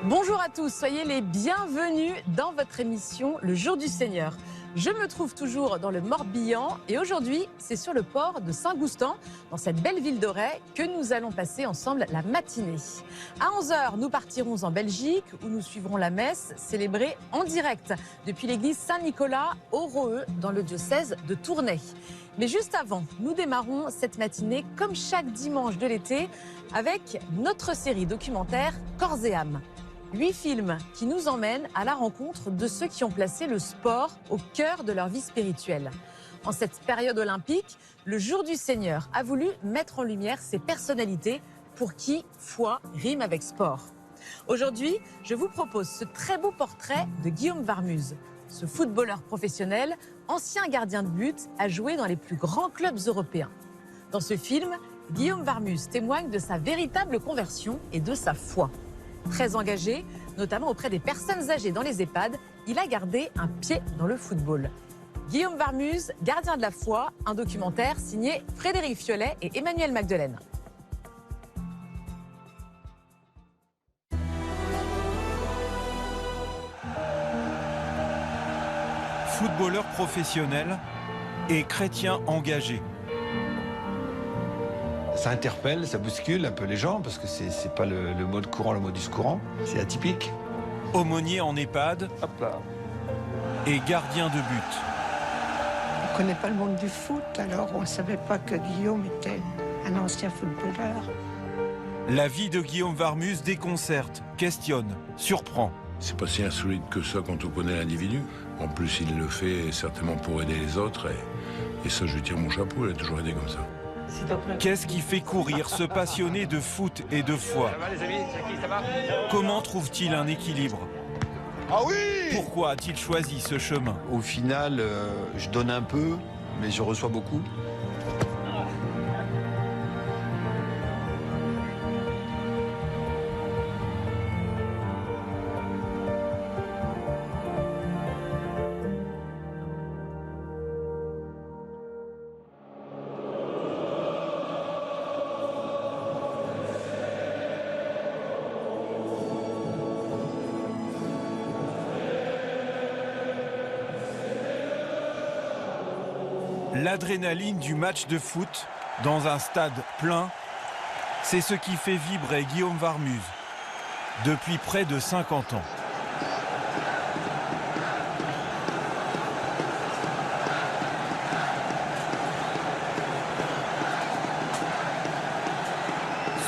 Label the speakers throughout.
Speaker 1: Bonjour à tous, soyez les bienvenus dans votre émission Le Jour du Seigneur. Je me trouve toujours dans le Morbihan et aujourd'hui, c'est sur le port de Saint-Goustan, dans cette belle ville d'Auray, que nous allons passer ensemble la matinée. À 11h, nous partirons en Belgique où nous suivrons la messe célébrée en direct depuis l'église Saint-Nicolas au Roeux dans le diocèse de Tournai. Mais juste avant, nous démarrons cette matinée comme chaque dimanche de l'été avec notre série documentaire Corps et âme. 8 films qui nous emmènent à la rencontre de ceux qui ont placé le sport au cœur de leur vie spirituelle. En cette période olympique, le Jour du Seigneur a voulu mettre en lumière ces personnalités pour qui foi rime avec sport. Aujourd'hui, je vous propose ce très beau portrait de Guillaume Warmuz. Ce footballeur professionnel, ancien gardien de but, a joué dans les plus grands clubs européens. Dans ce film, Guillaume Warmuz témoigne de sa véritable conversion et de sa foi. Très engagé, notamment auprès des personnes âgées dans les EHPAD, il a gardé un pied dans le football. Guillaume Warmuz, gardien de la foi, un documentaire signé Frédéric Fiolet et Emmanuel Magdelaine.
Speaker 2: Footballeur professionnel et chrétien engagé.
Speaker 3: Ça interpelle, ça bouscule un peu les gens parce que c'est pas le mode courant, le modus courant. C'est atypique.
Speaker 2: Aumônier en EHPAD.
Speaker 3: Hop là.
Speaker 2: Et gardien de but.
Speaker 4: On ne connaît pas le monde du foot, alors on ne savait pas que Guillaume était un ancien footballeur.
Speaker 2: La vie de Guillaume Warmuz déconcerte, questionne, surprend.
Speaker 5: C'est pas si insolite que ça quand on connaît l'individu. En plus, il le fait certainement pour aider les autres et ça, je lui tire mon chapeau, il a toujours aidé comme ça.
Speaker 2: Qu'est-ce qui fait courir ce passionné de foot et de foi?
Speaker 6: Ça va les amis, ça va?
Speaker 2: Comment trouve-t-il un équilibre?
Speaker 6: Ah oui!
Speaker 2: Pourquoi a-t-il choisi ce chemin?
Speaker 3: Au final, je donne un peu, mais je reçois beaucoup.
Speaker 2: L'adrénaline du match de foot dans un stade plein, c'est ce qui fait vibrer Guillaume Warmuz depuis près de 50 ans.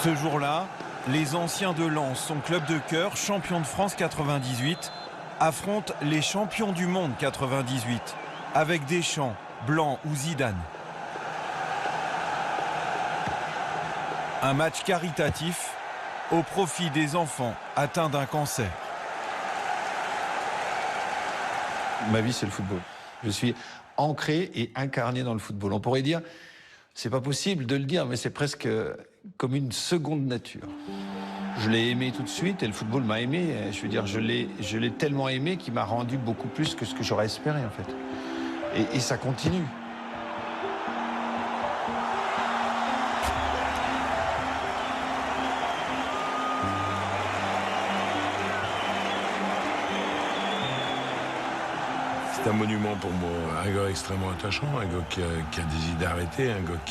Speaker 2: Ce jour-là, les anciens de Lens, son club de cœur, champion de France 98, affrontent les champions du monde 98 avec Deschamps, Blanc ou Zidane. Un match caritatif au profit des enfants atteints d'un cancer.
Speaker 3: Ma vie, c'est le football. Je suis ancré et incarné dans le football. On pourrait dire, c'est pas possible de le dire, mais c'est presque comme une seconde nature. Je l'ai aimé tout de suite et le football m'a aimé. Je veux dire, je l'ai tellement aimé qu'il m'a rendu beaucoup plus que ce que j'aurais espéré en fait. Et ça continue.
Speaker 5: C'est un monument pour moi, un gars extrêmement attachant, un gars qui a des idées arrêtées, un gars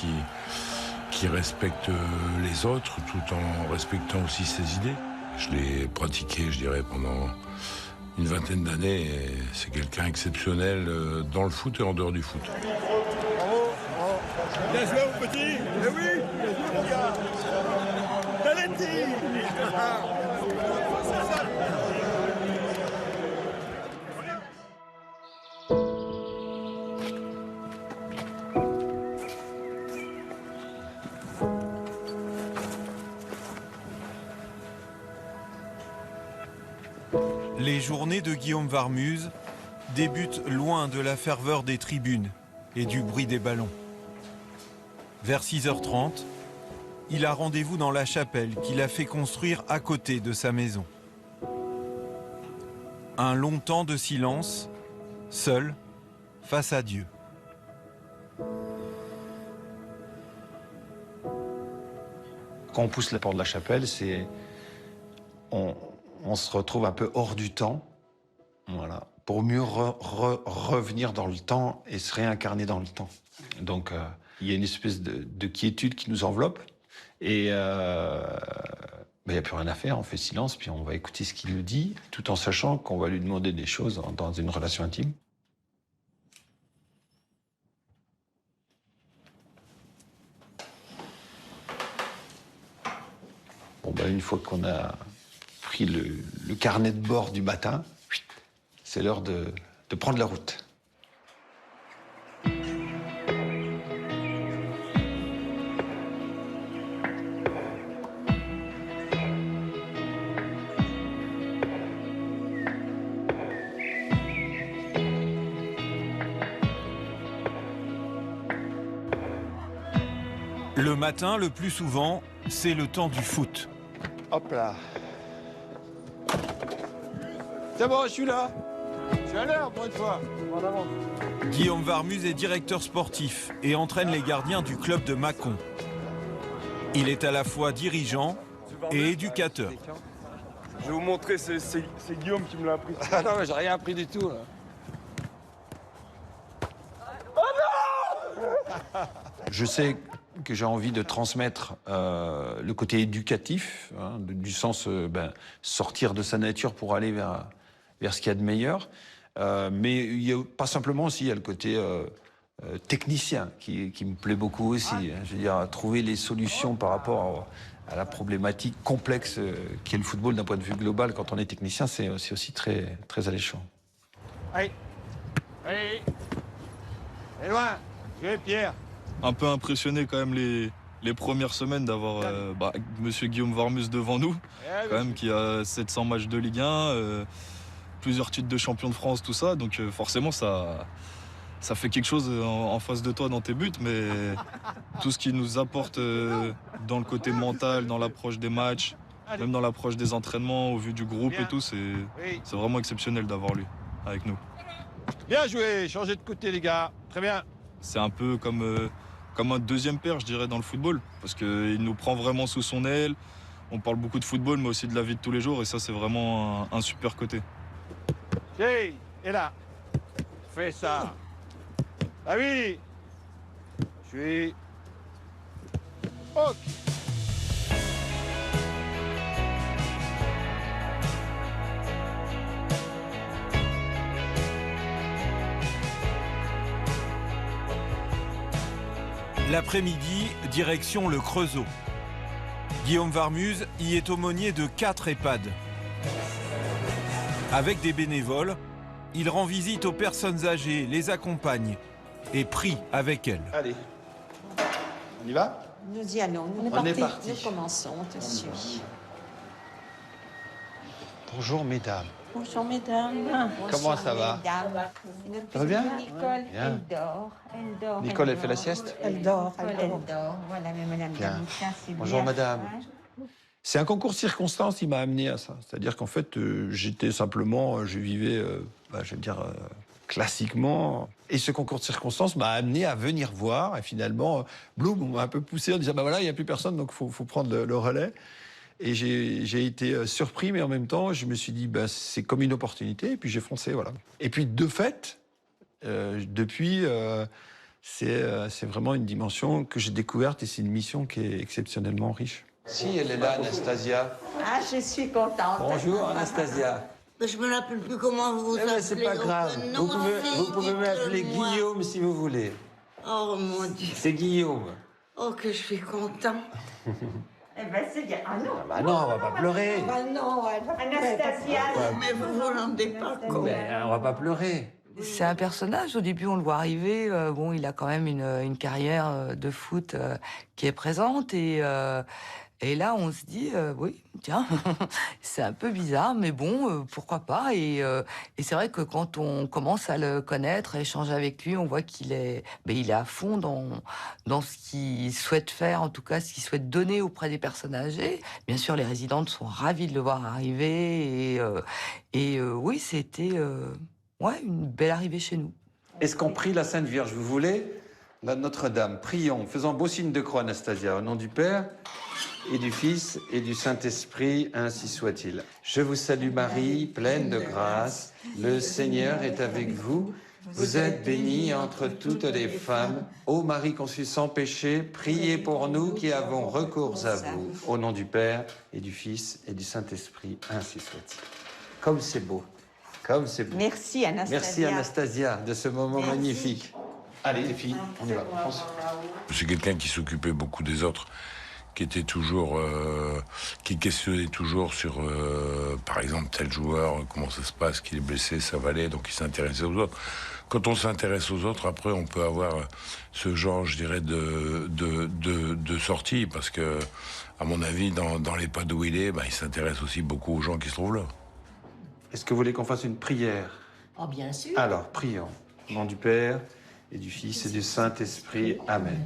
Speaker 5: qui respecte les autres tout en respectant aussi ses idées. Je l'ai pratiqué, je dirais, pendant une vingtaine d'années et c'est quelqu'un exceptionnel dans le foot et en dehors du foot.
Speaker 6: Bravo, bravo. Bien joué mon petit. Eh oui, bien joué mon gars. Talenti.
Speaker 2: Les journées de Guillaume Warmuz débutent loin de la ferveur des tribunes et du bruit des ballons. Vers 6h30, il a rendez-vous dans la chapelle qu'il a fait construire à côté de sa maison. Un long temps de silence, seul, face à Dieu.
Speaker 3: Quand on pousse la porte de la chapelle, on on se retrouve un peu hors du temps, voilà, pour mieux revenir dans le temps et se réincarner dans le temps. Donc, il y a une espèce de quiétude qui nous enveloppe. Et il n'y a plus rien à faire, on fait silence, puis on va écouter ce qu'il nous dit, tout en sachant qu'on va lui demander des choses dans une relation intime. Bon, ben, une fois qu'on a pris le carnet de bord du matin, c'est l'heure de prendre la route.
Speaker 2: Le matin, le plus souvent, c'est le temps du foot.
Speaker 3: Hop là. C'est bon, je suis là. Je suis à l'heure pour une fois. En avant.
Speaker 2: Guillaume Varmuz est directeur sportif et entraîne les gardiens du club de Mâcon. Il est à la fois dirigeant et éducateur.
Speaker 6: Je vais vous montrer, c'est Guillaume qui me l'a appris.
Speaker 3: Ah non, mais j'ai rien appris du tout, là. Je sais que j'ai envie de transmettre le côté éducatif, hein, du sens sortir de sa nature pour aller vers ce qu'il y a de meilleur. Mais il y a pas simplement aussi, il y a le côté technicien qui me plaît beaucoup aussi. Hein. Je veux dire, trouver les solutions par rapport à la problématique complexe qu'est le football d'un point de vue global quand on est technicien, c'est aussi très, très alléchant.
Speaker 6: Allez, allez, et loin, jouez Pierre.
Speaker 7: Un peu impressionné quand même les premières semaines d'avoir Monsieur Guillaume Varmuz devant nous, quand même, qui a 700 matchs de Ligue 1, plusieurs titres de champion de France, tout ça. Donc forcément, ça fait quelque chose en face de toi dans tes buts, mais tout ce qu'il nous apporte dans le côté mental, dans l'approche des matchs, même dans l'approche des entraînements, au vu du groupe et tout, c'est vraiment exceptionnel d'avoir lui avec nous.
Speaker 6: Bien joué, changez de côté les gars, très bien.
Speaker 7: C'est un peu comme un deuxième père, je dirais, dans le football, parce qu'il nous prend vraiment sous son aile. On parle beaucoup de football, mais aussi de la vie de tous les jours, et ça, c'est vraiment un super côté.
Speaker 6: Hey, et là, fais ça. Ah oui, je suis... Ok.
Speaker 2: L'après-midi, direction le Creusot. Guillaume Varmuz y est aumônier de 4 EHPAD. Avec des bénévoles, il rend visite aux personnes âgées, les accompagne et prie avec elles.
Speaker 3: Allez, on y va?
Speaker 4: Nous y allons.
Speaker 3: On est parti.
Speaker 4: Nous commençons, on te suit.
Speaker 3: Bonjour mesdames.
Speaker 4: Bonjour mesdames.
Speaker 3: Comment ça va? Ça va bien?
Speaker 4: Nicole,
Speaker 3: Bien.
Speaker 4: elle dort.
Speaker 3: Nicole, elle fait la sieste?
Speaker 4: Elle dort. Voilà, mais madame
Speaker 3: Bien.
Speaker 4: Danica, c'est bien.
Speaker 3: Bonjour madame. C'est un concours de circonstances qui m'a amené à ça. C'est-à-dire qu'en fait, j'étais simplement, je vivais, je veux dire, classiquement. Et ce concours de circonstances m'a amené à venir voir. Et finalement, Bloom, on m'a un peu poussé en disant, voilà, il n'y a plus personne, donc il faut prendre le relais. Et j'ai été surpris, mais en même temps, je me suis dit, c'est comme une opportunité, et puis j'ai foncé, voilà. Et puis, de fait, depuis, c'est vraiment une dimension que j'ai découverte, et c'est une mission qui est exceptionnellement riche. Si, elle est là, Anastasia.
Speaker 4: Ah, je suis contente.
Speaker 3: Bonjour, Anastasia.
Speaker 8: Je me rappelle plus comment vous vous appelez.
Speaker 3: C'est pas grave. Vous pouvez m'appeler Guillaume si vous voulez.
Speaker 8: Oh mon Dieu.
Speaker 3: C'est Guillaume.
Speaker 8: Oh, que je suis content.
Speaker 4: Eh ben, c'est bien. Ah non.
Speaker 3: Bah non, on va pas pleurer.
Speaker 4: Ah non, Anastasia.
Speaker 8: Mais vous vous rendez pas compte.
Speaker 3: Mais on va pas pleurer.
Speaker 9: C'est un personnage. Au début, on le voit arriver. Il a quand même une carrière de foot qui est présente. Et là, on se dit, oui, tiens, c'est un peu bizarre, mais bon, pourquoi pas. Et c'est vrai que quand on commence à le connaître, à échanger avec lui, on voit qu'il est à fond dans ce qu'il souhaite faire, en tout cas, ce qu'il souhaite donner auprès des personnes âgées. Bien sûr, les résidentes sont ravies de le voir arriver. Oui, c'était une belle arrivée chez nous.
Speaker 3: Est-ce qu'on prie la Sainte Vierge, vous voulez? la Notre-Dame, prions, faisons beau signe de croix, Anastasia, au nom du Père et du Fils et du Saint-Esprit, ainsi soit-il. Je vous salue Marie, pleine de grâce, le Seigneur est avec vous. Vous êtes bénie entre toutes les femmes. Ô Marie conçue sans péché, priez pour nous qui avons recours à vous. Au nom du Père et du Fils et du Saint-Esprit, ainsi soit-il. Comme c'est beau. Comme c'est beau.
Speaker 8: Merci Anastasia.
Speaker 3: Merci Anastasia de ce moment magnifique. Allez les filles, on y va.
Speaker 5: C'est quelqu'un qui s'occupait beaucoup des autres, qui était toujours, qui questionnait toujours sur, par exemple, tel joueur, comment ça se passe, qu'il est blessé, ça va aller, donc il s'intéressait aux autres. Quand on s'intéresse aux autres, après, on peut avoir ce genre, je dirais, de sortie, parce que, à mon avis, dans les pas d'où il est, il s'intéresse aussi beaucoup aux gens qui se trouvent là.
Speaker 3: Est-ce que vous voulez qu'on fasse une prière?
Speaker 8: Oh, bien sûr.
Speaker 3: Alors, prions. Au nom du Père et du Fils et du Saint-Esprit. Amen.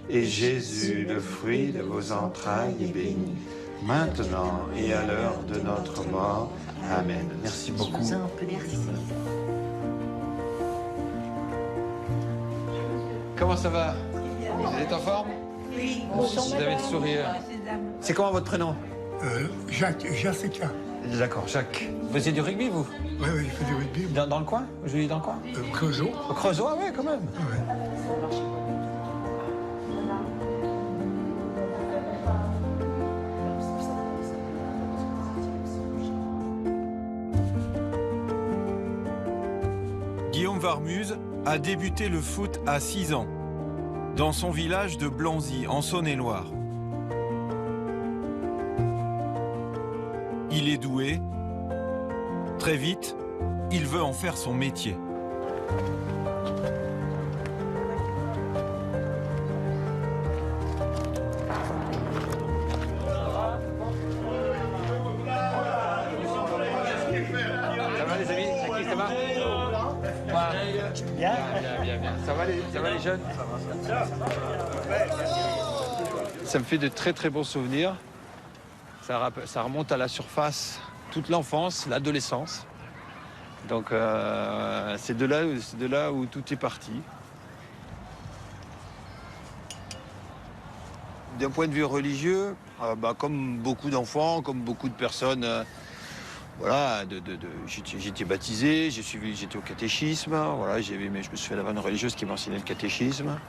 Speaker 3: Et Jésus, le fruit de vos entrailles, est béni, maintenant et à l'heure de notre mort. Amen. Merci beaucoup.
Speaker 8: Merci.
Speaker 3: Comment ça va? Vous êtes en forme?
Speaker 8: Oui.
Speaker 3: Vous avez le sourire. C'est comment votre prénom?
Speaker 6: Jacques, Jacques.
Speaker 3: D'accord, Jacques. Vous faisiez du rugby, vous?
Speaker 6: Oui, je fais du rugby.
Speaker 3: Dans le coin? Vous jouez dans le coin?
Speaker 6: Creusot.
Speaker 3: Au Creusot, ah ouais, quand même.
Speaker 2: Guillaume Varmuse a débuté le foot à 6 ans, dans son village de Blanzy, en Saône-et-Loire. Il est doué. Très vite, il veut en faire son métier.
Speaker 3: Ça va les amis? C'est qui, ça va? Bien. Ça va les jeunes? Ça me fait de très très bons souvenirs. Ça remonte à la surface toute l'enfance, l'adolescence. Donc c'est de là où tout est parti. D'un point de vue religieux, comme beaucoup d'enfants, comme beaucoup de personnes, voilà, j'étais baptisé, j'étais au catéchisme, voilà, je me suis fait la vanne religieuse qui m'enseignait le catéchisme.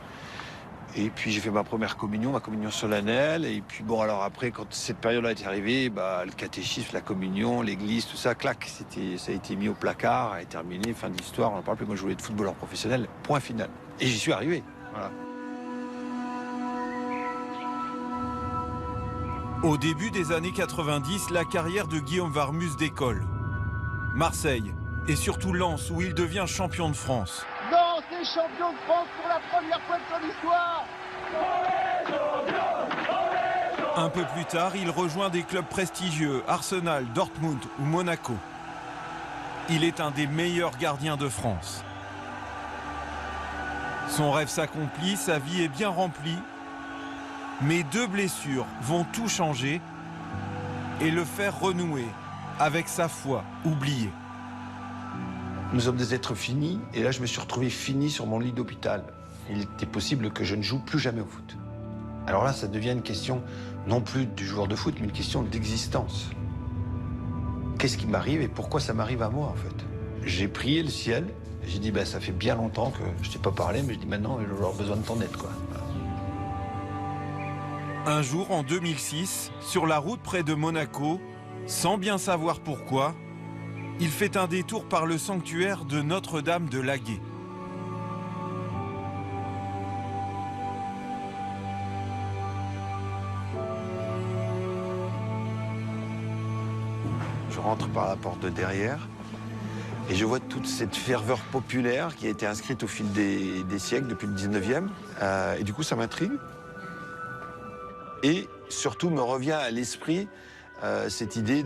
Speaker 3: Et puis j'ai fait ma première communion, ma communion solennelle. Et puis bon, alors après, quand cette période-là est arrivée, le catéchisme, la communion, l'église, tout ça, clac, ça a été mis au placard, et terminé, fin de l'histoire. On n'en parle plus. Moi, je voulais être footballeur professionnel, point final. Et j'y suis arrivé. Voilà.
Speaker 2: Au début des années 90, la carrière de Guillaume Varmuse décolle. Marseille et surtout Lens, où il devient champion de France.
Speaker 10: Lens est champion de France pour la première fois de son histoire.
Speaker 2: Un peu plus tard, il rejoint des clubs prestigieux, Arsenal, Dortmund ou Monaco. Il est un des meilleurs gardiens de France. Son rêve s'accomplit, sa vie est bien remplie. Mais 2 blessures vont tout changer et le faire renouer avec sa foi oubliée.
Speaker 3: Nous sommes des êtres finis, et là je me suis retrouvé fini sur mon lit d'hôpital. Il était possible que je ne joue plus jamais au foot. Alors là, ça devient une question non plus du joueur de foot, mais une question d'existence. Qu'est-ce qui m'arrive et pourquoi ça m'arrive à moi, en fait? J'ai prié le ciel, j'ai dit, ça fait bien longtemps que je t'ai pas parlé, mais je dis maintenant, je vais avoir besoin de ton aide, quoi.
Speaker 2: Un jour, en 2006, sur la route près de Monaco, sans bien savoir pourquoi, il fait un détour par le sanctuaire de Notre-Dame de Laguet.
Speaker 3: Je rentre par la porte de derrière et je vois toute cette ferveur populaire qui a été inscrite au fil des siècles, depuis le 19e. Et du coup, ça m'intrigue. Et surtout, me revient à l'esprit cette idée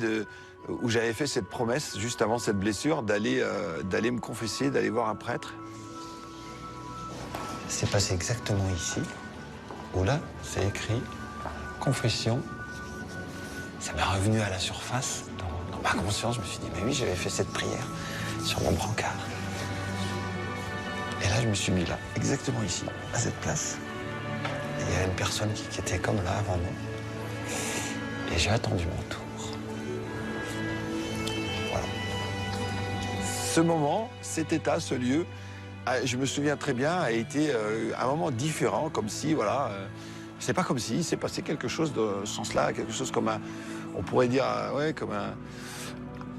Speaker 3: où j'avais fait cette promesse, juste avant cette blessure, d'aller me confesser, d'aller voir un prêtre. C'est passé exactement ici, où là, c'est écrit « confession ». Ça m'est revenu à la surface, dans ma conscience. Je me suis dit « mais oui, j'avais fait cette prière sur mon brancard ». Et là, je me suis mis là, exactement ici, à cette place. Et il y a une personne qui était comme là avant moi. Et j'ai attendu mon tour. Voilà. Ce moment, cet état, ce lieu, je me souviens très bien, a été un moment différent, comme si, voilà, c'est pas comme si, il s'est passé quelque chose de ce sens-là, quelque chose comme un, on pourrait dire, ouais, comme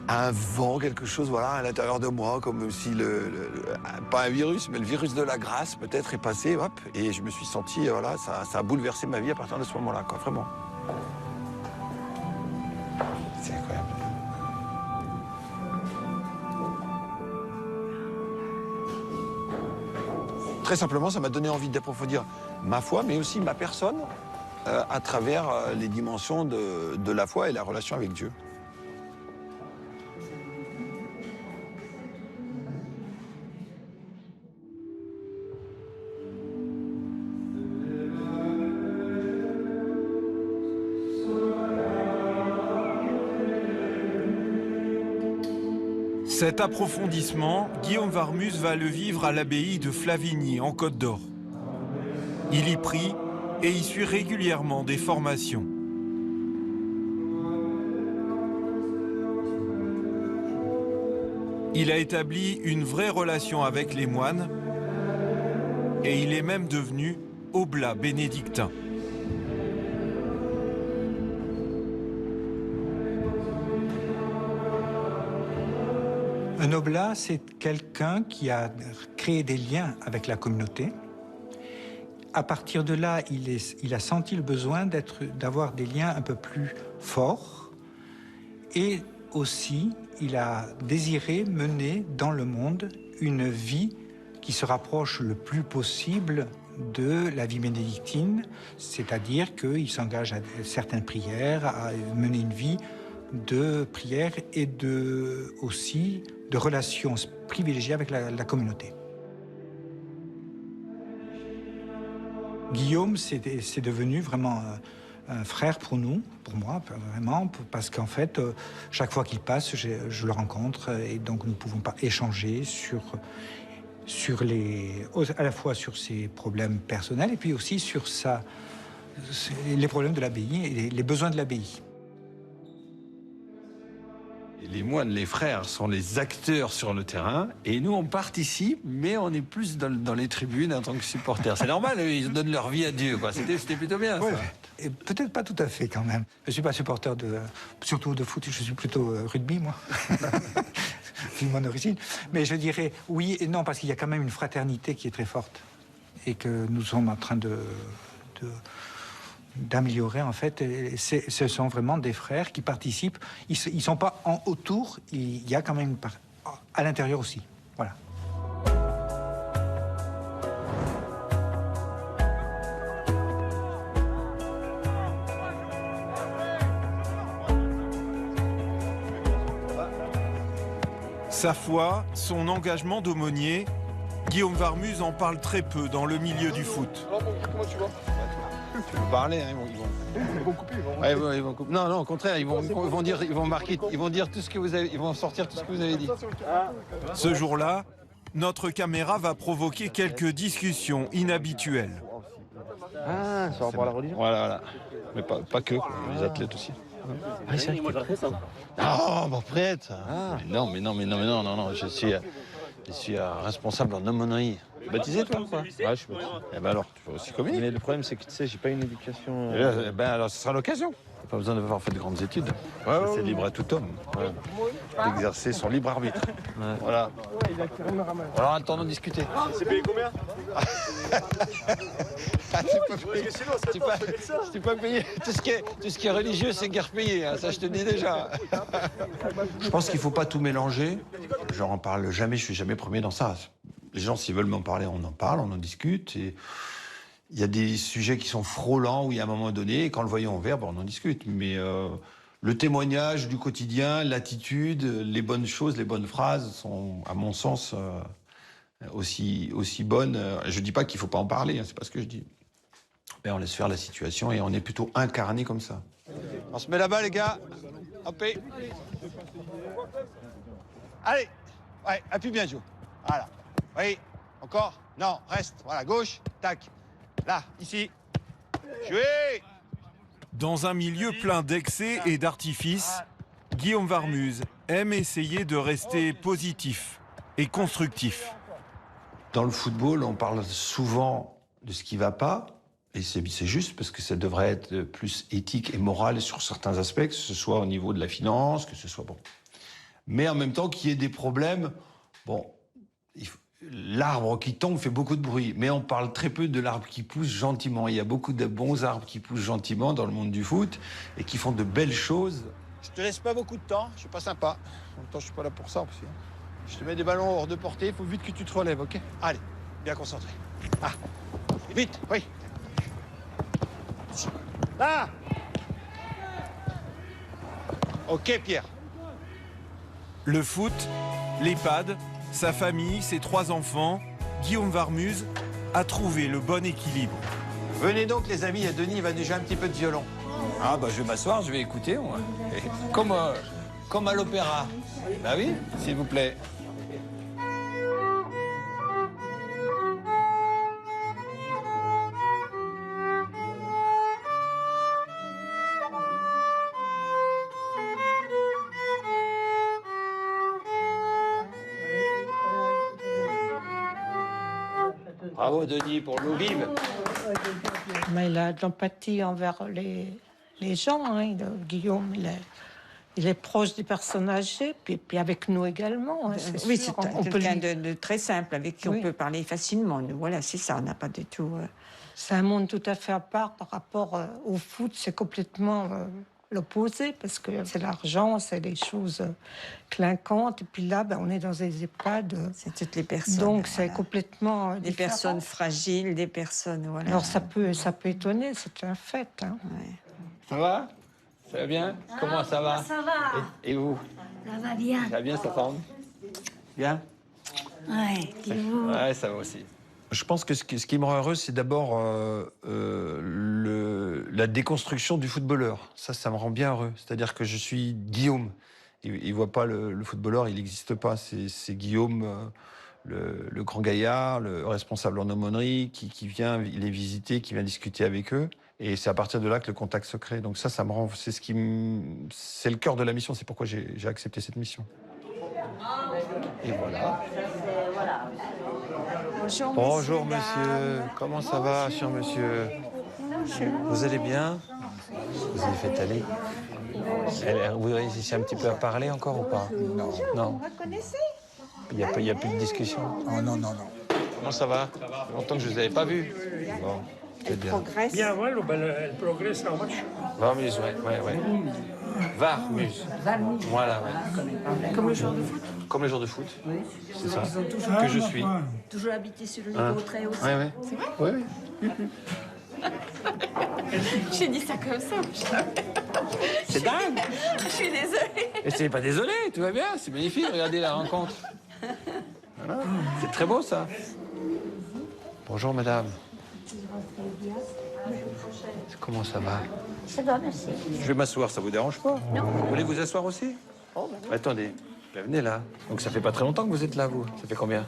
Speaker 3: un vent, quelque chose, voilà, à l'intérieur de moi, comme si pas un virus, mais le virus de la grâce, peut-être, est passé, hop, et je me suis senti, voilà, ça a bouleversé ma vie à partir de ce moment-là, quoi, vraiment. C'est incroyable. Très simplement, ça m'a donné envie d'approfondir ma foi, mais aussi ma personne, à travers les dimensions de la foi et la relation avec Dieu.
Speaker 2: Cet approfondissement, Guillaume Warmuz va le vivre à l'abbaye de Flavigny, en Côte d'Or. Il y prie et y suit régulièrement des formations. Il a établi une vraie relation avec les moines et il est même devenu oblat bénédictin.
Speaker 11: Un oblat, c'est quelqu'un qui a créé des liens avec la communauté. À partir de là, il a senti le besoin d'avoir des liens un peu plus forts. Et aussi, il a désiré mener dans le monde une vie qui se rapproche le plus possible de la vie bénédictine, c'est-à-dire qu'il s'engage à certaines prières, à mener une vie de prière et aussi de relations privilégiées avec la communauté. Guillaume, c'est devenu vraiment un frère pour nous, pour moi, vraiment, parce qu'en fait, chaque fois qu'il passe, je le rencontre et donc nous ne pouvons pas échanger à la fois sur ses problèmes personnels et puis aussi sur les problèmes de l'abbaye et les besoins de l'abbaye.
Speaker 3: Les moines, les frères, sont les acteurs sur le terrain et nous, on participe, mais on est plus dans les tribunes en tant que supporters. C'est normal, ils donnent leur vie à Dieu, quoi. C'était plutôt bien, ça.
Speaker 11: Et peut-être pas tout à fait, quand même. Je ne suis pas supporter surtout de foot, je suis plutôt rugby, moi. C'est mon origine. Mais je dirais oui et non, parce qu'il y a quand même une fraternité qui est très forte et que nous sommes en train d'améliorer, en fait. Ce sont vraiment des frères qui participent. Ils ne sont pas autour, il y a quand même à l'intérieur aussi. Voilà.
Speaker 2: Sa foi, son engagement d'aumônier, Guillaume Warmuz en parle très peu dans le milieu du foot.
Speaker 6: Comment tu vas?
Speaker 3: Tu peux parler, hein,
Speaker 6: Ils vont couper,
Speaker 3: ils vont couper. Non, au contraire, ils vont dire tout ce que vous avez, ils vont sortir tout ce que vous avez dit.
Speaker 2: Ce jour-là, notre caméra va provoquer quelques discussions inhabituelles.
Speaker 6: Ah, ça va rapport à la religion?
Speaker 3: Voilà. Mais pas que, les athlètes aussi.
Speaker 6: Ah, c'est vrai que t'es prêtre, hein.
Speaker 3: Ah, bon, prêtre. Mais non, je suis responsable en aumônerie. Baptisé, toi, ou pas?
Speaker 6: Ouais, je suis baptisé.
Speaker 3: Eh ben alors, tu fais aussi communier.
Speaker 6: Mais le problème, c'est que tu sais, j'ai pas une éducation.
Speaker 3: Alors, ce sera l'occasion. Pas besoin d'avoir fait de grandes études. C'est libre à tout homme d'exercer son libre arbitre. Ouais. Voilà. Alors, attendons de discuter.
Speaker 6: C'est payé combien?
Speaker 3: Tu peux payer. Tout ce qui est religieux, c'est guère payé. Hein, ça, je te dis déjà. Je pense qu'il ne faut pas tout mélanger. Je n'en parle jamais, je ne suis jamais premier dans ça. Les gens, s'ils veulent m'en parler, on en parle, on en discute. Et il y a des sujets qui sont frôlants où, il y a un moment donné, et quand le voyons en vert, on en discute. Mais le témoignage du quotidien, l'attitude, les bonnes choses, les bonnes phrases sont, à mon sens, aussi bonnes. Je ne dis pas qu'il ne faut pas en parler, hein, c'est pas ce que je dis. Mais on laisse faire la situation et on est plutôt incarné comme ça. On se met là-bas, les gars. Hop. Allez. Ouais, appuie bien, Joe. Voilà. Oui,
Speaker 6: Encore. Non, reste. Voilà, gauche. Tac. Là, ici. Jouez.
Speaker 2: Dans un milieu plein d'excès et d'artifices, Guillaume Varmuz aime essayer de rester positif et constructif.
Speaker 3: Dans le football, on parle souvent de ce qui ne va pas, et c'est juste parce que ça devrait être plus éthique et moral sur certains aspects, que ce soit au niveau de la finance, que ce soit bon. Mais en même temps, qu'il y ait des problèmes, bon, l'arbre qui tombe fait beaucoup de bruit, mais on parle très peu de l'arbre qui pousse gentiment. Il y a beaucoup de bons arbres qui poussent gentiment dans le monde du foot et qui font de belles choses.
Speaker 6: Je te laisse pas beaucoup de temps, je suis pas sympa. En même temps, je suis pas là pour ça aussi. Je te mets des ballons hors de portée, il faut vite que tu te relèves, ok? Allez, bien concentré. Ah, vite, oui. Là. Ok, Pierre.
Speaker 2: Le foot, l'EHPAD, sa famille, ses 3 enfants, Guillaume Varmuz a trouvé le bon équilibre.
Speaker 3: Venez donc les amis, Denis va déjà un petit peu de violon. Ah bah je vais m'asseoir, je vais écouter. Comme à l'opéra. Bah oui, s'il vous plaît. Bravo Denis pour l'eau vive.
Speaker 4: Mais il a de l'empathie envers les gens. Hein. Guillaume, il est proche des personnes âgées, puis avec nous également. Hein,
Speaker 12: oui,
Speaker 4: sûr.
Speaker 12: c'est quelqu'un de très simple, avec qui on peut parler facilement. Voilà, c'est ça, on n'a pas du tout...
Speaker 4: C'est un monde tout à fait à part par rapport au foot. C'est complètement l'opposé, parce que c'est l'argent, c'est des choses clinquantes. Et puis là, on est dans des EHPAD.
Speaker 12: C'est toutes les personnes.
Speaker 4: Donc c'est complètement
Speaker 12: des personnes fragiles, des personnes... Voilà.
Speaker 4: Alors ça peut étonner, c'est un fait. Hein.
Speaker 12: Ouais.
Speaker 3: Ça va? Ça va bien? Comment ça va?
Speaker 13: Ça va.
Speaker 3: Et vous?
Speaker 13: Ça va bien.
Speaker 3: Ça va bien, sa forme? Bien?
Speaker 13: Ouais, et vous?
Speaker 3: Ouais, ça va aussi. Je pense que ce qui me rend heureux, c'est d'abord la déconstruction du footballeur. Ça me rend bien heureux. C'est-à-dire que je suis Guillaume. Il ne voit pas le footballeur, il n'existe pas. C'est Guillaume, le grand gaillard, le responsable en aumônerie, qui vient les visiter, qui vient discuter avec eux. Et c'est à partir de là que le contact se crée. Donc ça me rend... C'est le cœur de la mission. C'est pourquoi j'ai accepté cette mission. Et voilà. Bonjour monsieur. Comment ça va, cher monsieur? Vous allez bien? Vous avez fait aller? Vous réussissez un petit peu à parler encore ou pas? Non. Non.
Speaker 12: Vous connaissez?
Speaker 3: Il n'y a plus de discussion?
Speaker 6: Oh, non, non, non.
Speaker 3: Comment ça va? Ça va. Longtemps que je ne vous avais pas vu. Bon,
Speaker 12: Elle progresse.
Speaker 14: Bien, ouais, elle progresse en match.
Speaker 3: Varmuz, ouais. Varmuz. Voilà, ouais.
Speaker 12: Comme le joueur de foot?
Speaker 3: Comme le joueur de foot.
Speaker 12: Oui.
Speaker 3: C'est ça.
Speaker 12: Ils ont toujours,
Speaker 3: que je suis.
Speaker 12: Toujours habité sur le niveau très haut.
Speaker 3: Ouais.
Speaker 12: C'est vrai?
Speaker 3: Oui.
Speaker 1: J'ai dit ça comme ça.
Speaker 3: C'est dingue.
Speaker 1: Je suis désolée.
Speaker 3: Et c'est pas désolé, tout va bien, c'est magnifique, regardez la rencontre. Voilà. C'est très beau ça. Bonjour madame. Comment ça va?
Speaker 13: Ça va, merci.
Speaker 3: Je vais m'asseoir, ça vous dérange pas?
Speaker 13: Non.
Speaker 3: Vous voulez vous asseoir aussi?
Speaker 13: Oh,
Speaker 3: Attendez, venez là. Donc ça fait pas très longtemps que vous êtes là, vous? Ça fait combien?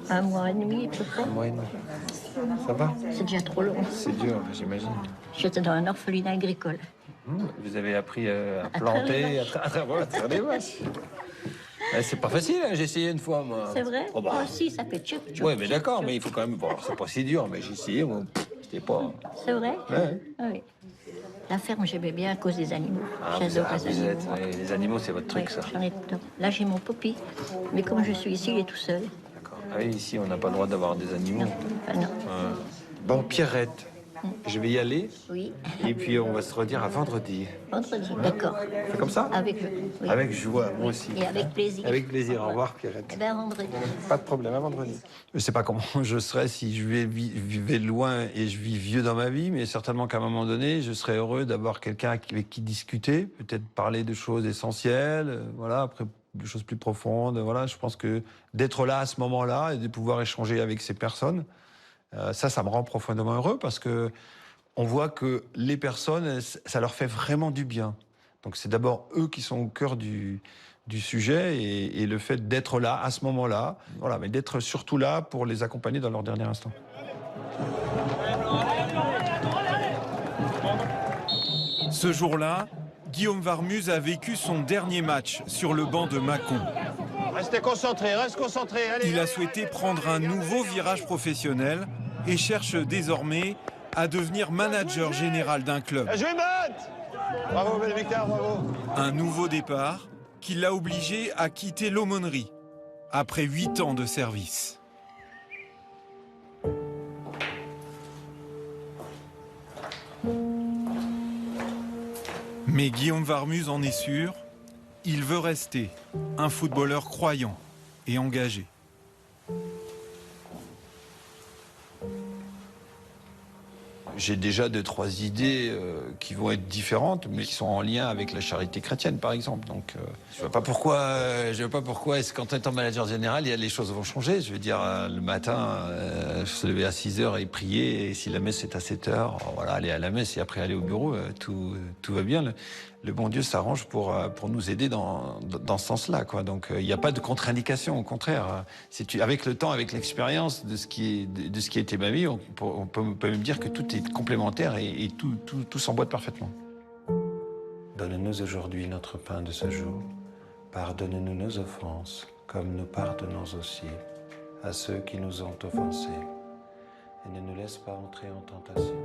Speaker 13: Un mois et demi, à peu près.
Speaker 3: Un mois et demi. Ça va?
Speaker 13: C'est déjà trop long.
Speaker 3: C'est dur, j'imagine.
Speaker 13: J'étais dans un orphelinat agricole.
Speaker 3: Vous avez appris à planter, à traire des vaches. C'est pas facile, hein, j'ai essayé une fois, moi.
Speaker 13: C'est vrai?
Speaker 3: Oh, bah.
Speaker 13: Moi aussi, ça fait tchoup, tchoup.
Speaker 3: Oui, mais d'accord, mais il faut quand même... Bon, c'est pas si dur, mais j'ai essayé, moi. C'était pas...
Speaker 13: C'est vrai?
Speaker 3: Ouais.
Speaker 13: Ah oui. La ferme, j'aimais bien à cause des animaux.
Speaker 3: Ah,
Speaker 13: J'adore les animaux.
Speaker 3: Les animaux, c'est votre truc,
Speaker 13: Oui,
Speaker 3: ça.
Speaker 13: j'en ai... Là, j'ai mon poppy. Mais comme je suis ici, il est tout seul.
Speaker 3: D'accord. Ah oui, ici, on n'a pas le droit d'avoir des animaux.
Speaker 13: Non. Enfin, non.
Speaker 3: Bon, Pierrette, je vais y aller.
Speaker 13: Oui.
Speaker 3: Et puis, on va se redire à vendredi.
Speaker 13: Vendredi, d'accord.
Speaker 3: C'est comme ça?
Speaker 13: Avec joie. Oui.
Speaker 3: Avec joie, moi aussi.
Speaker 13: Et avec plaisir.
Speaker 3: Avec plaisir. Au revoir, Pierrette.
Speaker 13: Eh bien, vendredi.
Speaker 3: Pas de problème, à vendredi. Je ne sais pas comment je serais si je vivais loin et je vis vieux dans ma vie, mais certainement qu'à un moment donné, je serais heureux d'avoir quelqu'un avec qui discuter, peut-être parler de choses essentielles, voilà, après de choses plus profondes. Voilà, je pense que d'être là à ce moment-là et de pouvoir échanger avec ces personnes, ça me rend profondément heureux parce que on voit que les personnes, ça leur fait vraiment du bien. Donc c'est d'abord eux qui sont au cœur du sujet et le fait d'être là à ce moment-là, voilà, mais d'être surtout là pour les accompagner dans leur dernier instant.
Speaker 2: Ce jour-là, Guillaume Varmuz a vécu son dernier match sur le banc de Mâcon.
Speaker 6: Restez concentrés, reste concentrés. Allez,
Speaker 2: Il a souhaité prendre un nouveau virage professionnel et cherche désormais à devenir manager général d'un club.
Speaker 6: Je vais battre. Bravo, belle victoire, bravo.
Speaker 2: Un nouveau départ qui l'a obligé à quitter l'aumônerie après 8 ans de service. Mais Guillaume Varmuz en est sûr, il veut rester un footballeur croyant et engagé.
Speaker 3: J'ai déjà 2-3 idées qui vont être différentes, mais qui sont en lien avec la charité chrétienne, par exemple. Donc, je ne vois pas pourquoi est-ce qu'en étant manager général, les choses vont changer. Je veux dire, le matin, se lever à 6h et prier, et si la messe est à 7h, voilà, aller à la messe et après aller au bureau, tout va bien. Le bon Dieu s'arrange pour nous aider dans ce sens-là, quoi. Donc, il n'y a pas de contre-indication, au contraire. Avec le temps, avec l'expérience de ce qui a été ma vie, on peut même dire que tout est complémentaire et tout s'emboîte parfaitement.
Speaker 15: Donne-nous aujourd'hui notre pain de ce jour. Pardonne-nous nos offenses, comme nous pardonnons aussi à ceux qui nous ont offensés. Et ne nous laisse pas entrer en tentation.